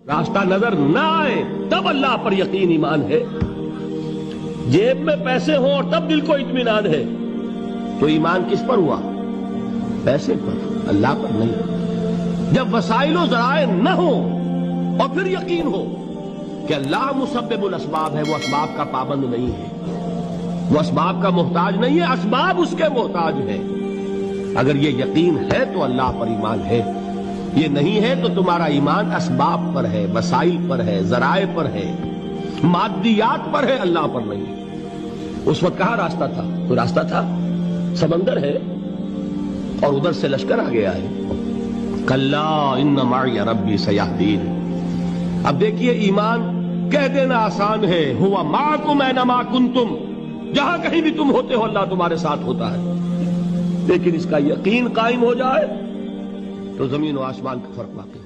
راستہ نظر نہ آئے تب اللہ پر یقین ایمان ہے. جیب میں پیسے ہوں اور تب دل کو اطمینان ہے تو ایمان کس پر ہوا؟ پیسے پر، اللہ پر نہیں. جب وسائل و ذرائع نہ ہوں اور پھر یقین ہو کہ اللہ مسبب الاسباب ہے، وہ اسباب کا پابند نہیں ہے، وہ اسباب کا محتاج نہیں ہے، اسباب اس کے محتاج ہیں. اگر یہ یقین ہے تو اللہ پر ایمان ہے، یہ نہیں ہے تو تمہارا ایمان اسباب پر ہے، وسائل پر ہے، ذرائع پر ہے، مادیات پر ہے، اللہ پر نہیں. اس وقت کہاں راستہ تھا؟ تو راستہ تھا سمندر ہے اور ادھر سے لشکر آ گیا ہے. کلا ان معی ربی سیہدین. اب دیکھیے ایمان کہہ دینا آسان ہے، ہوا معکم اینما کنتم، جہاں کہیں بھی تم ہوتے ہو اللہ تمہارے ساتھ ہوتا ہے. لیکن اس کا یقین قائم ہو جائے تو زمین و آسمان کا فرق واقع